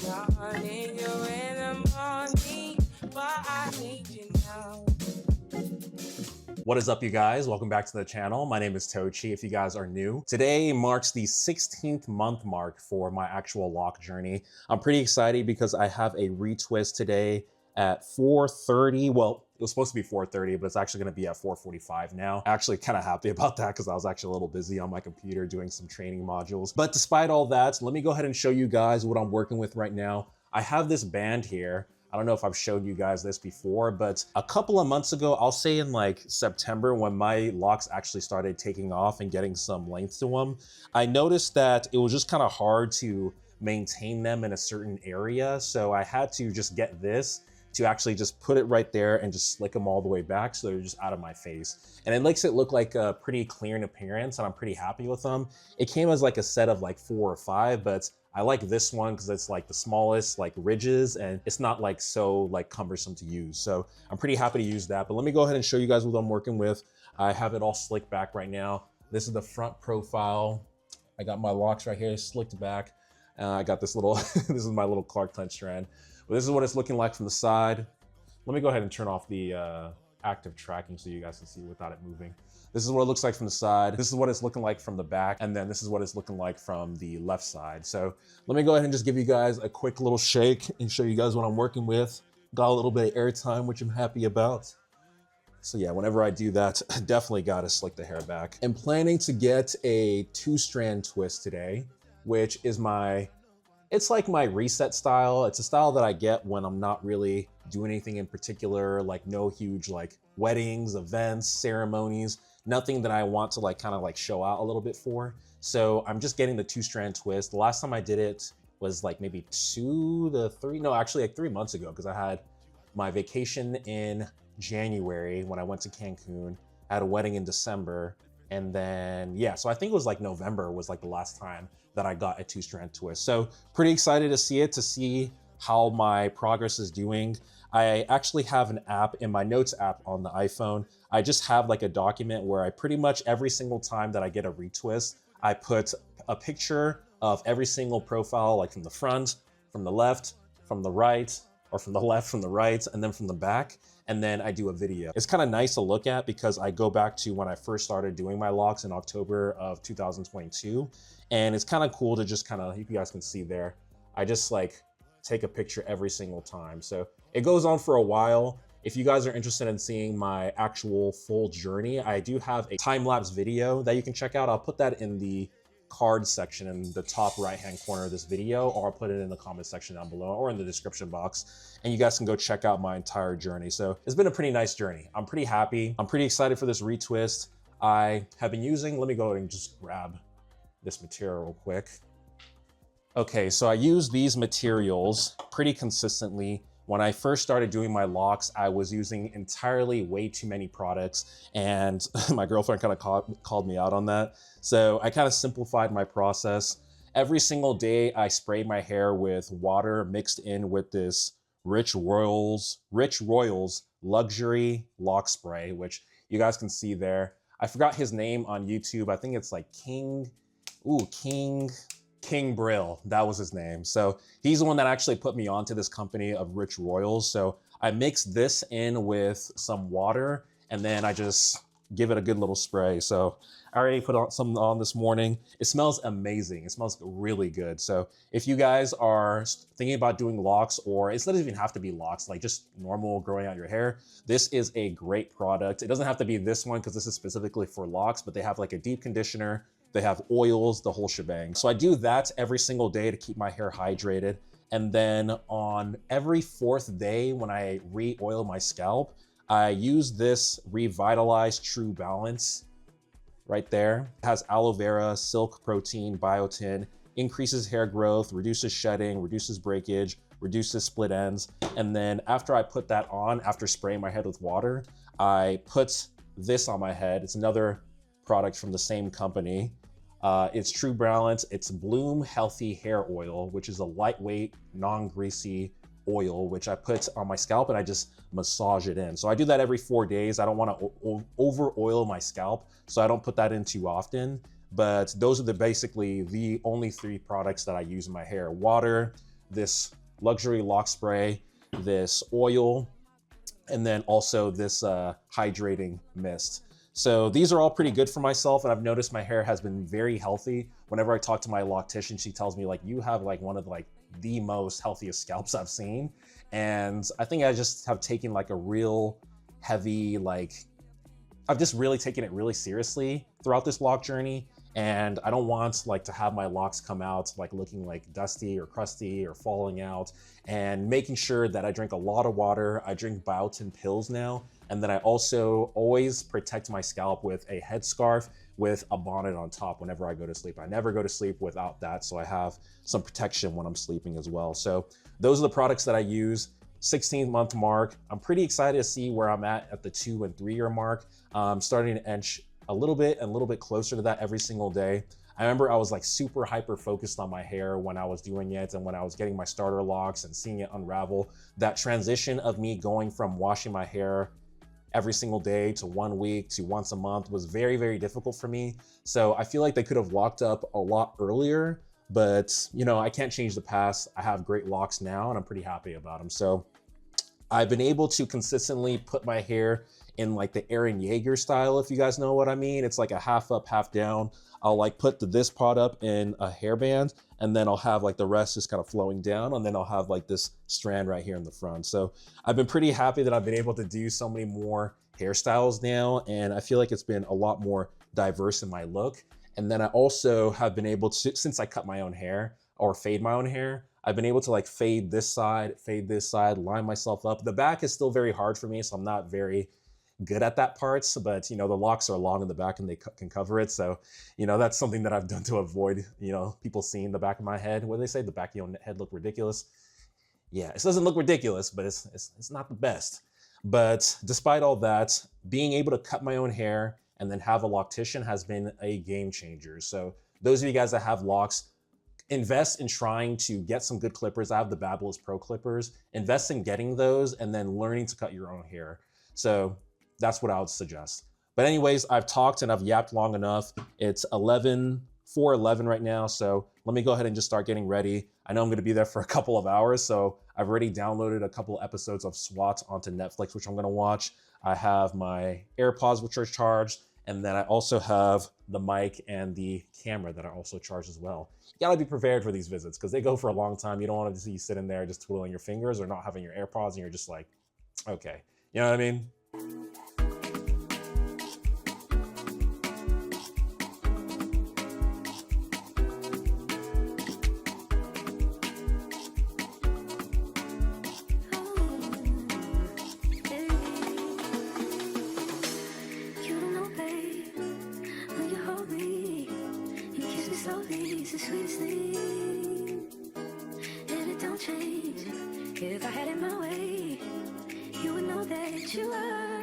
I need you in the morning, but I need you now. What is up, you guys? Welcome back to the channel. My name is Tochi if you guys are new. Today marks the 16th month mark for my actual loc journey. I'm pretty excited because I have a retwist today at 4:30. Well, it was supposed to be 4:30, but it's actually going to be at 4:45 now. Actually kind of happy about that because I was actually a little busy on my computer doing some training modules. But despite all that, let me go ahead and show you guys what I'm working with right now. I have this band here. I don't know if I've showed you guys this before, but a couple of months ago, I'll say in like September, when my locs actually started taking off and getting some length to them, I noticed that it was just kind of hard to maintain them in a certain area. So I had to just get this to actually just put it right there and just slick them all the way back so they're just out of my face. And it makes it look like a pretty clear in appearance, and I'm pretty happy with them. It came as like a set of like 4 or 5, but I like this one because it's like the smallest like ridges and it's not like so like cumbersome to use. So I'm pretty happy to use that. But let me go ahead and show you guys what I'm working with. I have it all slicked back right now. This is the front profile. I got my locs right here slicked back. I got this little, this is my little Clark Kent strand. But this is what it's looking like from the side. Let me go ahead and turn off the active tracking so you guys can see without it moving. This is what it looks like from the side. This is what it's looking like from the back. And then this is what it's looking like from the left side. So let me go ahead and just give you guys a quick little shake and show you guys what I'm working with. Got a little bit of airtime, which I'm happy about. So yeah, whenever I do that, definitely gotta slick the hair back. I'm planning to get a 2-strand twist today, which is it's like my reset style. It's a style that I get when I'm not really doing anything in particular, like no huge like weddings, events, ceremonies, nothing that I want to like kind of like show out a little bit for. So I'm just getting the 2-strand twist. The last time I did it was like maybe 2 to 3, no, actually like 3 months ago, because I had my vacation in January when I went to Cancun. I had a wedding in December. And then, yeah, so I think it was like November was like the last time that I got a 2-strand twist. So pretty excited to see it, to see how my progress is doing. I actually have an app in my notes app on the iPhone. I just have like a document where I pretty much every single time that I get a retwist, I put a picture of every single profile, like from the front, from the left, from the right, or from the left, from the right, and then from the back. And then I do a video. It's kind of nice to look at because I go back to when I first started doing my locs in October of 2022. And it's kind of cool to just kind of, you guys can see there, I just like take a picture every single time. So it goes on for a while. If you guys are interested in seeing my actual full journey, I do have a time-lapse video that you can check out. I'll put that in the card section in the top right-hand corner of this video, or I'll put it in the comment section down below or in the description box, and you guys can go check out my entire journey. So it's been a pretty nice journey. I'm pretty happy. I'm pretty excited for this retwist. I have been using, let me go and just grab this material real quick. Okay, so I use these materials pretty consistently. When I first started doing my locs, I was using entirely way too many products, and my girlfriend kind of called me out on that. So I kind of simplified my process. Every single day, I spray my hair with water mixed in with this Rich Royals Luxury Loc Spray, which you guys can see there. I forgot his name on YouTube. I think it's like King Brill, that was his name. So he's the one that actually put me onto this company of Rich Royals. So I mixed this in with some water and then I just give it a good little spray. So I already put some on this morning. It smells amazing. It smells really good. So if you guys are thinking about doing locs, or it doesn't even have to be locs, like just normal growing out your hair, this is a great product. It doesn't have to be this one because this is specifically for locs, but they have like a deep conditioner. They have oils, the whole shebang. So I do that every single day to keep my hair hydrated. And then on every 4th day when I re-oil my scalp, I use this Revitalized True Balance right there. It has aloe vera, silk protein, biotin, increases hair growth, reduces shedding, reduces breakage, reduces split ends. And then after I put that on, after spraying my head with water, I put this on my head. It's another product from the same company. It's True Balance. It's Bloom Healthy Hair Oil, which is a lightweight, non-greasy oil, which I put on my scalp and I just massage it in. So I do that every 4 days. I don't want to over oil my scalp, so I don't put that in too often. But those are basically the only 3 products that I use in my hair: water, this luxury lock spray, this oil, and then also this hydrating mist. So these are all pretty good for myself, and I've noticed my hair has been very healthy. Whenever I talk to my loctician, she tells me like, you have like one of like the most healthiest scalps I've seen. And I think I just have taken like a real heavy, like, I've just really taken it really seriously throughout this lock journey. And I don't want like to have my locks come out like looking like dusty or crusty or falling out, and making sure that I drink a lot of water. I drink biotin pills now. And then I also always protect my scalp with a headscarf with a bonnet on top whenever I go to sleep. I never go to sleep without that, so I have some protection when I'm sleeping as well. So those are the products that I use. 16th month mark. I'm pretty excited to see where I'm at the 2 and 3 year mark. Starting to inch a little bit closer to that every single day. I remember I was like super hyper focused on my hair when I was doing it, and when I was getting my starter locks and seeing it unravel. That transition of me going from washing my hair every single day to 1 week to once a month was very, very difficult for me. So I feel like they could have locked up a lot earlier, but you know, I can't change the past. I have great locks now and I'm pretty happy about them. So I've been able to consistently put my hair in like the Aaron Yeager style, if you guys know what I mean. It's like a half up, half down. I'll like put this part up in a hairband, and then I'll have like the rest just kind of flowing down, and then I'll have like this strand right here in the front. So I've been pretty happy that I've been able to do so many more hairstyles now, and I feel like it's been a lot more diverse in my look. And then I also have been able to, since I cut my own hair or fade my own hair, I've been able to like fade this side, line myself up. The back is still very hard for me, so I'm not very good at that parts, but you know, the locks are long in the back and they can cover it. So, you know, that's something that I've done to avoid, you know, people seeing the back of my head. What do they say? The back of your head look ridiculous. Yeah, it doesn't look ridiculous, but it's not the best. But despite all that, being able to cut my own hair and then have a loctician has been a game changer. So those of you guys that have locks, invest in trying to get some good clippers. I have the Babyliss Pro clippers. Invest in getting those and then learning to cut your own hair. So that's what I would suggest. But anyways, I've talked and I've yapped long enough. It's 4:11 right now. So let me go ahead and just start getting ready. I know I'm going to be there for a couple of hours. So I've already downloaded a couple episodes of SWAT onto Netflix, which I'm going to watch. I have my AirPods, which are charged. And then I also have the mic and the camera that are also charged as well. You gotta be prepared for these visits because they go for a long time. You don't want to see you sitting there just twiddling your fingers or not having your AirPods and you're just like, okay. You know what I mean? If I had it my way, you would know that you are.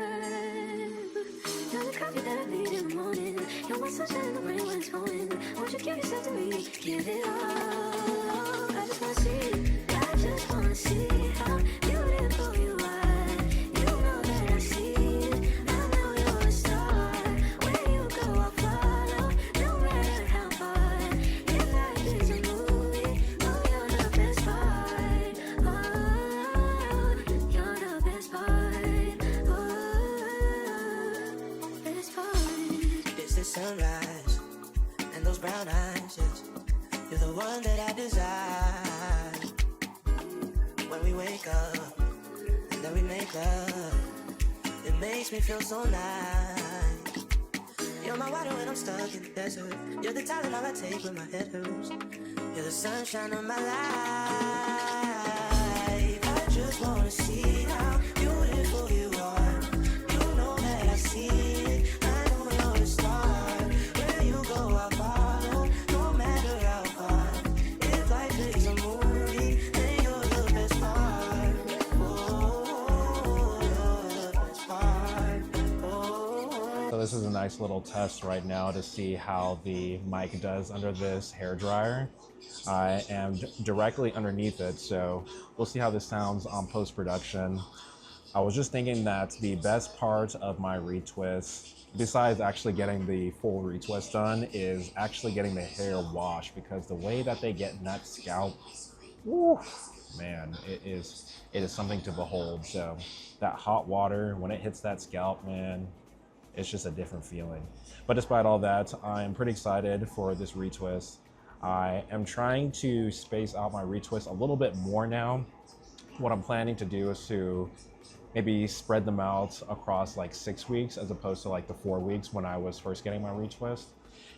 You're the coffee that I need in the morning. You're my sunshine in the rain when it's pouring. Won't you give yourself to me? Give it all. I just wanna see. I just wanna see how beautiful you are. You know that I see it. I know you're a star. Where you go, I'll follow. No matter how far. If life is a movie, oh, you're the best part. Oh, you're the best part. Oh, best part. It's the sunrise and those brown eyes, yes. You're the one that I desire. When we wake up and then we make love, it makes me feel so nice. You're my water when I'm stuck in the desert. You're the Tylenol I take when my head hurts. You're the sunshine of my life. I just wanna see how beautiful you are. You know that I see it. I know you're a star. Where you go, I'll follow. No matter how far. If life is a movie, then you're the best part. Oh, you're the best part. Oh. So this is a nice little test right now to see how the mic does under this hair dryer. I am directly underneath it, so we'll see how this sounds on post-production. I was just thinking that the best part of my retwist, besides actually getting the full retwist done, is actually getting the hair washed, because the way that they get in that scalp Man, it is something to behold. So that hot water, when it hits that scalp, man, it's just a different feeling. But despite all that, I'm pretty excited for this retwist. I am trying to space out my retwist a little bit more now. What I'm planning to do is to maybe spread them out across like 6 weeks as opposed to like the 4 weeks when I was first getting my retwist.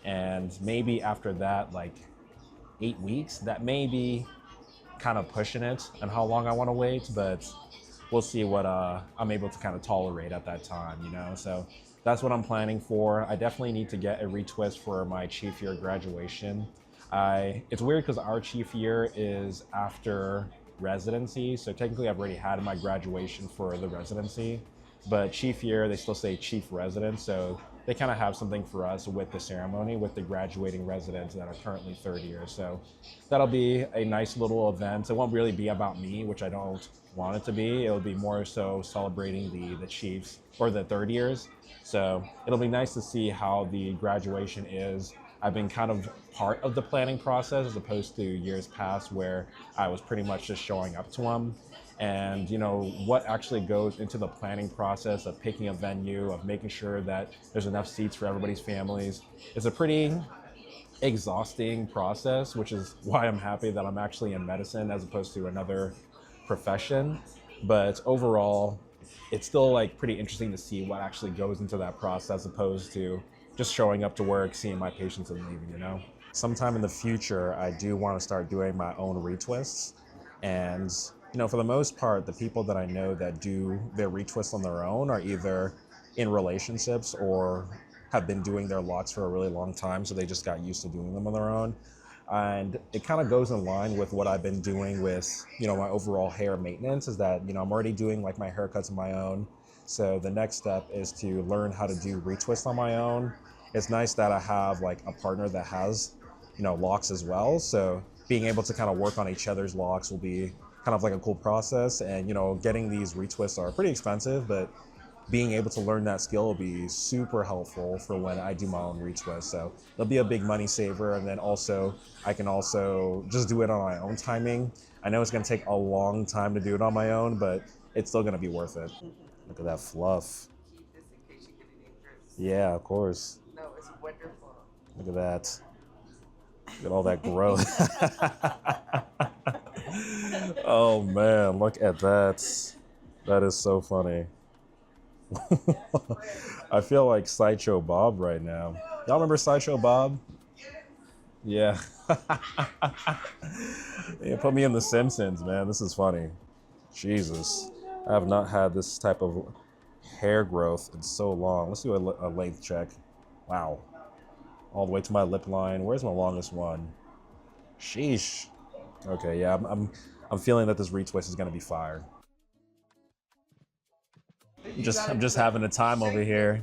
And maybe after that, like 8 weeks, that may be kind of pushing it and how long I want to wait, but we'll see what I'm able to kind of tolerate at that time, you know? So that's what I'm planning for. I definitely need to get a retwist for my chief year graduation. It's weird because our chief year is after residency, so technically I've already had my graduation for the residency, but chief year, they still say chief resident, so they kind of have something for us with the ceremony with the graduating residents that are currently third year. So that'll be a nice little event. It won't really be about me, which I don't want it to be. It'll be more so celebrating the chiefs or the third years. So it'll be nice to see how the graduation is. I've been kind of part of the planning process as opposed to years past where I was pretty much just showing up to them. And you know, what actually goes into the planning process of picking a venue, of making sure that there's enough seats for everybody's families. It's a pretty exhausting process, which is why I'm happy that I'm actually in medicine as opposed to another profession. But overall, it's still like pretty interesting to see what actually goes into that process as opposed to just showing up to work, seeing my patients and leaving, you know? Sometime in the future, I do want to start doing my own retwists. And you know, for the most part, the people that I know that do their retwists on their own are either in relationships or have been doing their locs for a really long time, so they just got used to doing them on their own. And it kind of goes in line with what I've been doing with, you know, my overall hair maintenance, is that, you know, I'm already doing like my haircuts on my own. So the next step is to learn how to do retwists on my own. It's nice that I have like a partner that has, you know, locs as well. So being able to kind of work on each other's locs will be kind of like a cool process. And you know, getting these retwists are pretty expensive, but being able to learn that skill will be super helpful for when I do my own retwist. So it'll be a big money saver. And then also I can also just do it on my own timing. I know it's going to take a long time to do it on my own, but it's still going to be worth it. Look at that fluff. Yeah, of course. No, it's wonderful. Look at that. Look at all that growth. Oh man, look at that. That is so funny. I feel like Sideshow Bob right now. Y'all remember Sideshow Bob? Yeah. Yeah, put me in The Simpsons, man. This is funny. Jesus. I have not had this type of hair growth in so long. Let's do a length check. Wow. All the way to my lip line. Where's my longest one? Sheesh. Okay, yeah, I'm feeling that this retwist is gonna be fire. I'm just having a time over here.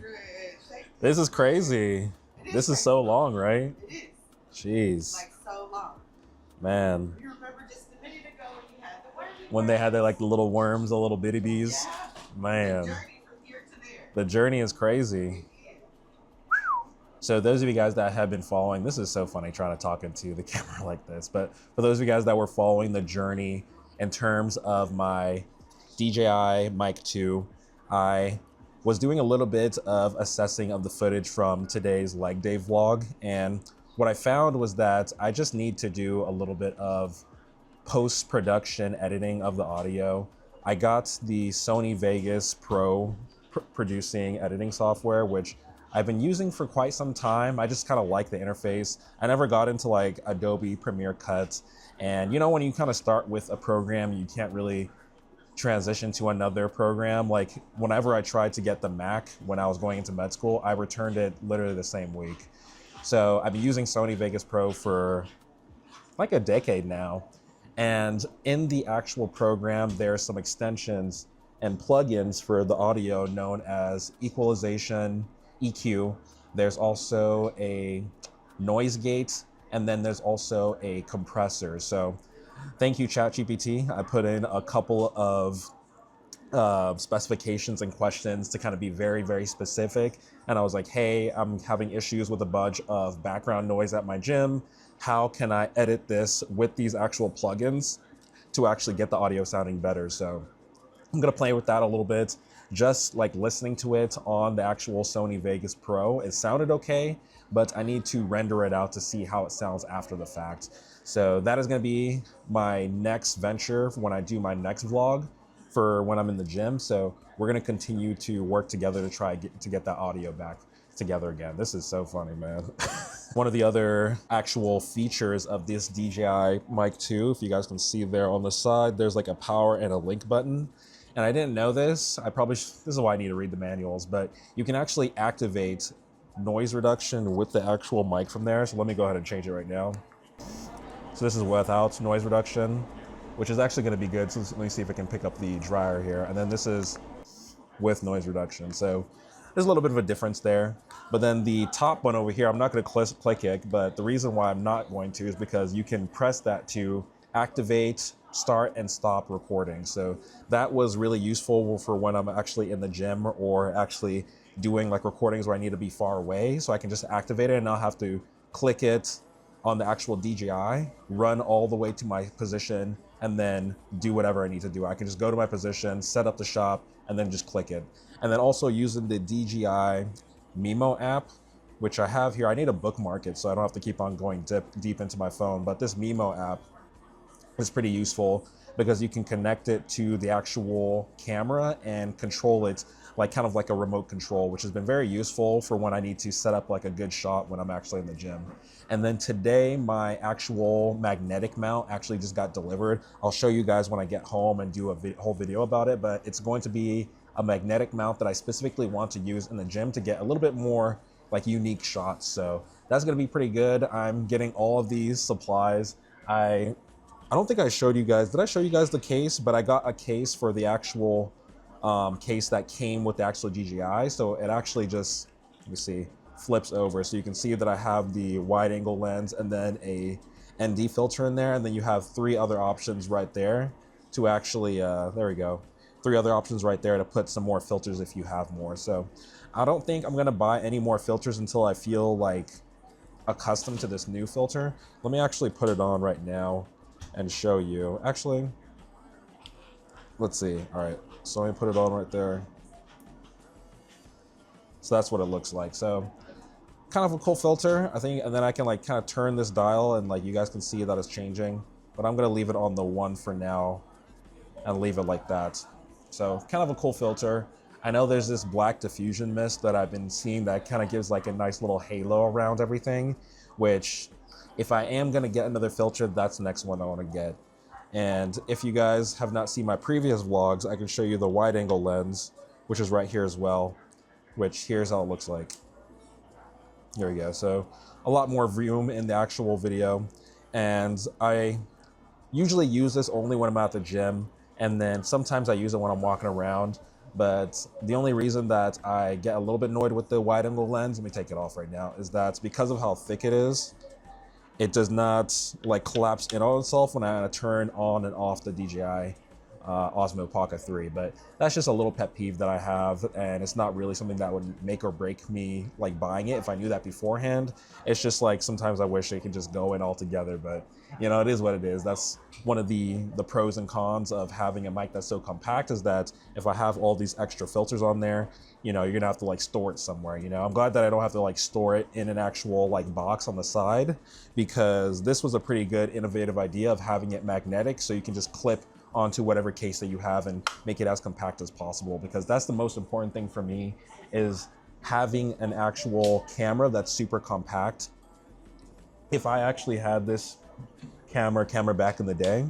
This is crazy. This is so long, right? It is. Jeez. Like so long. Man. You remember just a minute ago when you had the worms? When they had their like the little worms, the little bitty bees. Yeah. Man. The journey from here to there. The journey is crazy. So those of you guys that have been following, this is so funny trying to talk into the camera like this, but for those of you guys that were following the journey in terms of my DJI Mic 2, I was doing a little bit of assessing of the footage from today's leg day vlog. And what I found was that I just need to do a little bit of post-production editing of the audio. I got the Sony Vegas Pro producing editing software, which I've been using for quite some time. I just kind of like the interface. I never got into like Adobe Premiere Cut. And you know, when you kind of start with a program, you can't really transition to another program. Like whenever I tried to get the Mac when I was going into med school, I returned it literally the same week. So I've been using Sony Vegas Pro for like a decade now. And in the actual program, there are some extensions and plugins for the audio known as equalization, EQ. There's also a noise gate, and then there's also a compressor. So thank you, ChatGPT. I put in a couple of specifications and questions to kind of be very, very specific. And I was like, hey, I'm having issues with a bunch of background noise at my gym. How can I edit this with these actual plugins? to actually get the audio sounding better. So I'm gonna play with that a little bit. Just like listening to it on the actual Sony Vegas Pro, it sounded okay, but I need to render it out to see how it sounds after the fact. So that is gonna be my next venture when I do my next vlog for when I'm in the gym. So we're gonna continue to work together to try to get that audio back together again. This is so funny, man. One of the other actual features of this DJI Mic 2, if you guys can see there on the side, there's like a power and a link button. And I didn't know this. This is why I need to read the manuals, but you can actually activate noise reduction with the actual mic from there. So let me go ahead and change it right now. So this is without noise reduction, which is actually going to be good. So let me see if I can pick up the dryer here. And then this is with noise reduction. So there's a little bit of a difference there. But then the top one over here, I'm not going to click it, but the reason why I'm not going to is because you can press that to activate, start and stop recording. So that was really useful for when I'm actually in the gym or actually doing like recordings where I need to be far away. So I can just activate it and not have to click it on the actual DJI, run all the way to my position, and then do whatever I need to do. I can just go to my position, set up the shop, and then just click it. And then also using the DJI Mimo app, which I have here. I need to bookmark it so I don't have to keep on going deep into my phone. But this Mimo app is pretty useful because you can connect it to the actual camera and control it like kind of like a remote control, which has been very useful for when I need to set up like a good shot when I'm actually in the gym. And then today, my actual magnetic mount actually just got delivered. I'll show you guys when I get home and do a whole video about it, but it's going to be a magnetic mount that I specifically want to use in the gym to get a little bit more like unique shots. So that's gonna be pretty good. I'm getting all of these supplies. I don't think I showed you guys, did I show you guys the case? But I got a case for the actual case that came with the actual DJI. So it actually just, let me see, flips over. So you can see that I have the wide angle lens and then a ND filter in there. And then you have 3 other options right there to actually, there we go. 3 other options right there to put some more filters if you have more. So I don't think I'm gonna buy any more filters until I feel like accustomed to this new filter. Let me actually put it on right now and show you. Actually, let's see. All right, so let me put it on right there. So that's what it looks like. So kind of a cool filter, I think, and then I can like kind of turn this dial and like you guys can see that it's changing, but I'm gonna leave it on the 1 for now and leave it like that. So kind of a cool filter. I know there's this black diffusion mist that I've been seeing that kind of gives like a nice little halo around everything, which if I am gonna get another filter, that's the next one I wanna get. And if you guys have not seen my previous vlogs, I can show you the wide angle lens, which is right here as well, which here's how it looks like. There we go. So a lot more room in the actual video. And I usually use this only when I'm at the gym. And then sometimes I use it when I'm walking around. But the only reason that I get a little bit annoyed with the wide angle lens, let me take it off right now, is that because of how thick it is, it does not like collapse in on itself when I turn on and off the DJI Osmo Pocket 3. But that's just a little pet peeve that I have, and it's not really something that would make or break me like buying it if I knew that beforehand. It's just like sometimes I wish it could just go in all together, but you know, it is what it is. That's one of the pros and cons of having a mic that's so compact, is that if I have all these extra filters on there, you know, you're gonna have to like store it somewhere. You know, I'm glad that I don't have to like store it in an actual like box on the side, because this was a pretty good innovative idea of having it magnetic, so you can just clip onto whatever case that you have and make it as compact as possible, because that's the most important thing for me, is having an actual camera that's super compact. If I actually had this camera back in the day,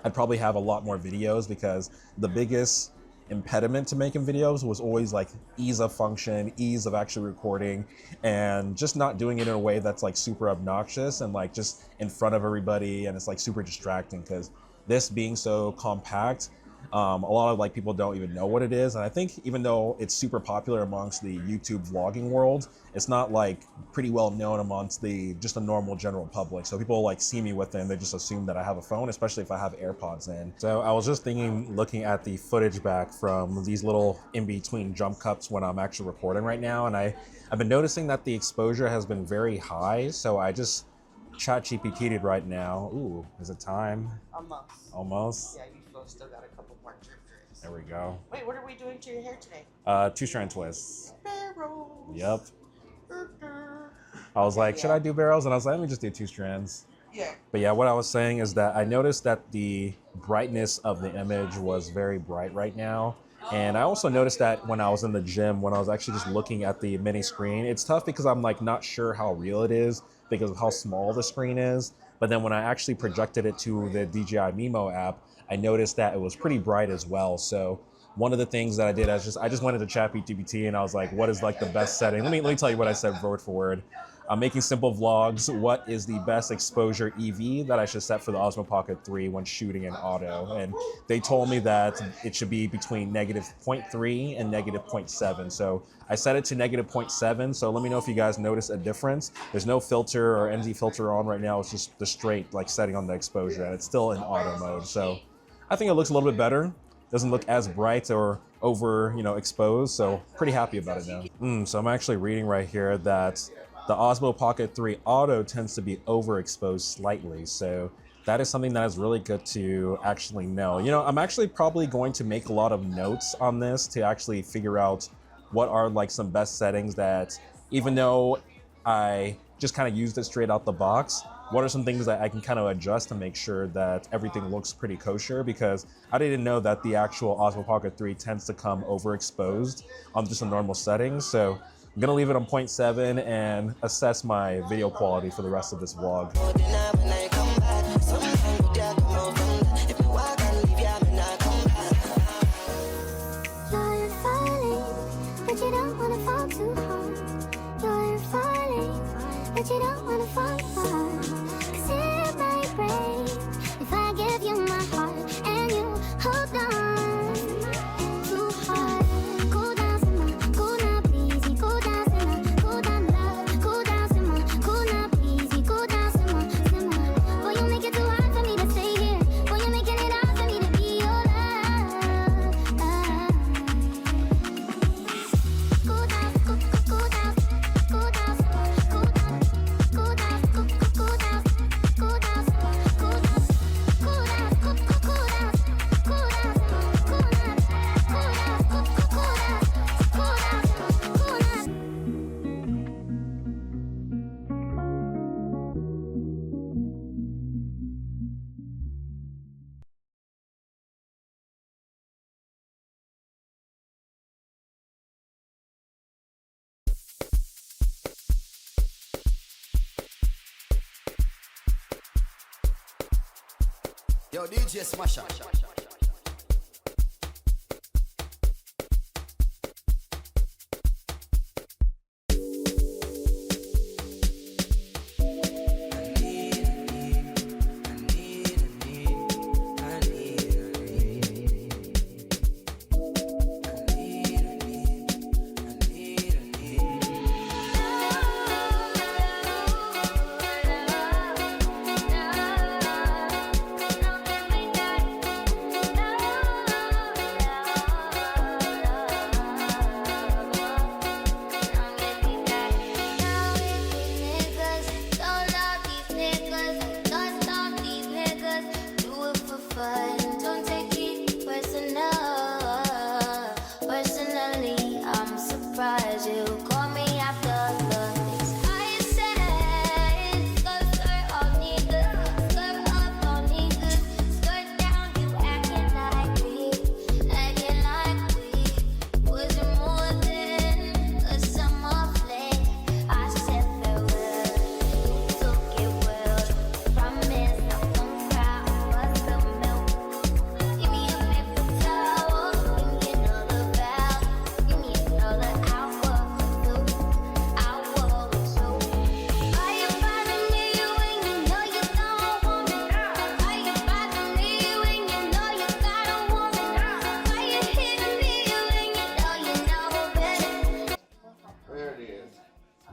I'd probably have a lot more videos, because the biggest impediment to making videos was always like ease of function, ease of actually recording, and just not doing it in a way that's like super obnoxious and like just in front of everybody, and it's like super distracting. Because this being so compact, a lot of like people don't even know what it is. And I think even though it's super popular amongst the YouTube vlogging world, it's not like pretty well known amongst just the normal general public. So people like see me with it and they just assume that I have a phone, especially if I have AirPods in. So I was just thinking, looking at the footage back from these little in-between jump cuts when I'm actually recording right now, and I've been noticing that the exposure has been very high. So I just chat GPT'd right now. Ooh, is it time? Almost. Almost? Yeah, you still got a couple more drip drips. There we go. Wait, what are we doing to your hair today? 2-strand twists. Barrels. Yep. I was like, should I do barrels? And I was like, let me just do 2 strands. Yeah. But yeah, what I was saying is that I noticed that the brightness of the image was very bright right now. And I also noticed that when I was in the gym, when I was actually just looking at the mini screen, it's tough because I'm like not sure how real it is because of how small the screen is. But then when I actually projected it to the DJI Mimo app, I noticed that it was pretty bright as well. So one of the things that I did, I just went into ChatGPT and I was like, what is like the best setting? Let me tell you what I said word for word. I'm making simple vlogs. What is the best exposure EV that I should set for the Osmo Pocket 3 when shooting in auto? And they told me that it should be between -0.3 and -0.7. So I set it to -0.7. So let me know if you guys notice a difference. There's no filter or ND filter on right now. It's just the straight like setting on the exposure and it's still in auto mode. So I think it looks a little bit better. Doesn't look as bright or over, exposed. So pretty happy about it now. So I'm actually reading right here that the Osmo Pocket 3 Auto tends to be overexposed slightly, so that is something that is really good to actually know. I'm actually probably going to make a lot of notes on this to actually figure out what are like some best settings that, even though I just kind of used it straight out the box, what are some things that I can kind of adjust to make sure that everything looks pretty kosher, because I didn't know that the actual Osmo Pocket 3 tends to come overexposed on just a normal setting. So I'm gonna leave it on 0.7 and assess my video quality for the rest of this vlog. You're falling, but you don't wanna fall too hard. You're falling, but you don't wanna fall hard. 'Cause it might break if I give you my heart and you hold on too hard. Go down, simmer, go now, please. Go down, simmer, go down, love. Go down, simmer, go now, please. Go down, simmer, simmer. Boy, you make it too hard for me to stay here. Boy, you're making it hard for me to be your love. Go down, go down, go down, go down, go down, go down, go down, go down, go down, go down, go down, Yo, DJ Smasher.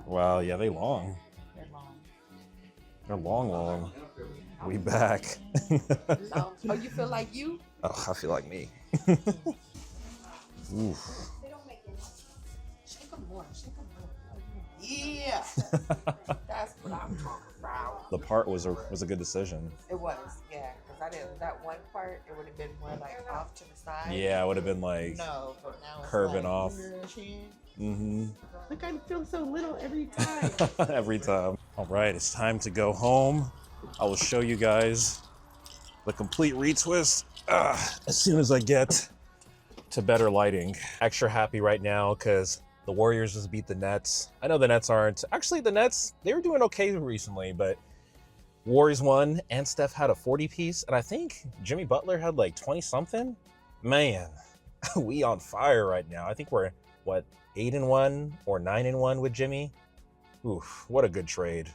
Wow, yeah, they long. They're long. We back. Oh, you feel like you? Oh, I feel like me. Oof. Shake them more. Yeah. That's what I'm talking about. the part was a good decision. It was, yeah. Because I didn't, that one part, it would have been more like off to the side. Yeah, it would have been like No, but now it's curving like, off. Mm-hmm. Look, I feel so little every time. Every time. All right, it's time to go home. I will show you guys the complete retwist as soon as I get to better lighting. Extra happy right now because the Warriors just beat the Nets. I know the Nets aren't. Actually, the Nets, they were doing okay recently, but Warriors won and Steph had a 40 piece. And I think Jimmy Butler had like 20 something. Man, we on fire right now. I think we're, what, 8-1 or 9-1 with Jimmy. Oof, what a good trade.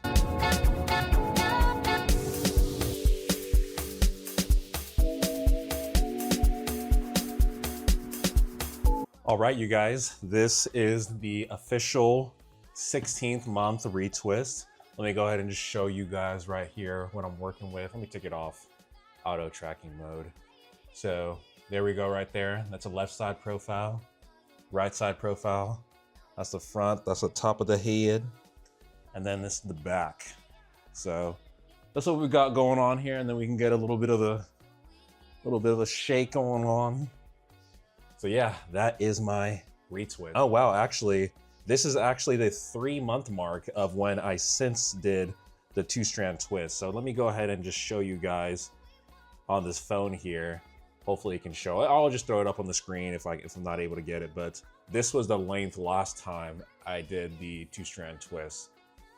All right, you guys, this is the official 16th month retwist. Let me go ahead and just show you guys right here what I'm working with. Let me take it off auto tracking mode. So there we go right there. That's a left side profile, right side profile. That's the front, that's the top of the head. And then this is the back. So that's what we've got going on here. And then we can get a little bit of a shake going on. So yeah, that is my retwist. Oh wow, actually, this is actually the 3-month mark of when I since did the 2-strand twist. So let me go ahead and just show you guys on this phone here. Hopefully you can show it. I'll just throw it up on the screen if I'm not able to get it. But this was the length last time I did the 2-strand twist.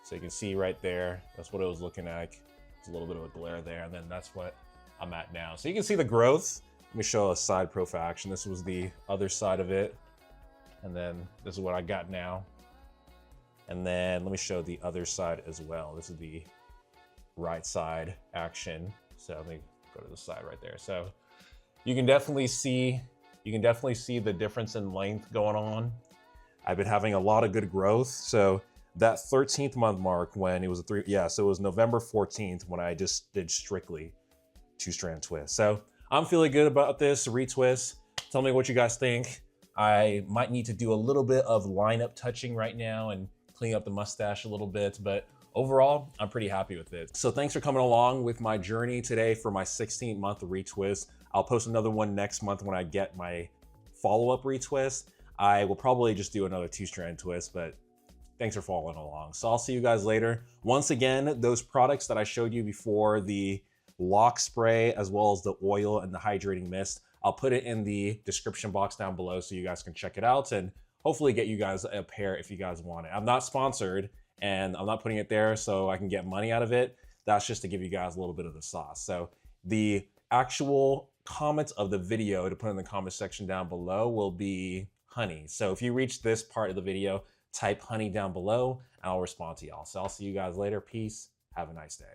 So you can see right there, that's what it was looking like. There's a little bit of a glare there, and then that's what I'm at now. So you can see the growth. Let me show a side profile action. This was the other side of it. And then this is what I got now. And then let me show the other side as well. This is the right side action. So let me go to the side right there. So you can definitely see the difference in length going on. I've been having a lot of good growth. So that 13th month mark when it was so it was November 14th when I just did strictly 2-strand twist. So I'm feeling good about this retwist. Tell me what you guys think. I might need to do a little bit of lineup touching right now and clean up the mustache a little bit, but overall, I'm pretty happy with it. So thanks for coming along with my journey today for my 16th month retwist. I'll post another one next month when I get my follow-up retwist. I will probably just do another 2-strand twist, but thanks for following along. So I'll see you guys later. Once again, those products that I showed you before, the Loc spray, as well as the oil and the hydrating mist, I'll put it in the description box down below so you guys can check it out and hopefully get you guys a pair if you guys want it. I'm not sponsored and I'm not putting it there so I can get money out of it. That's just to give you guys a little bit of the sauce. So the actual comments of the video to put in the comment section down below will be honey. So if you reach this part of the video, type honey down below and I'll respond to y'all. So I'll see you guys later. Peace. Have a nice day.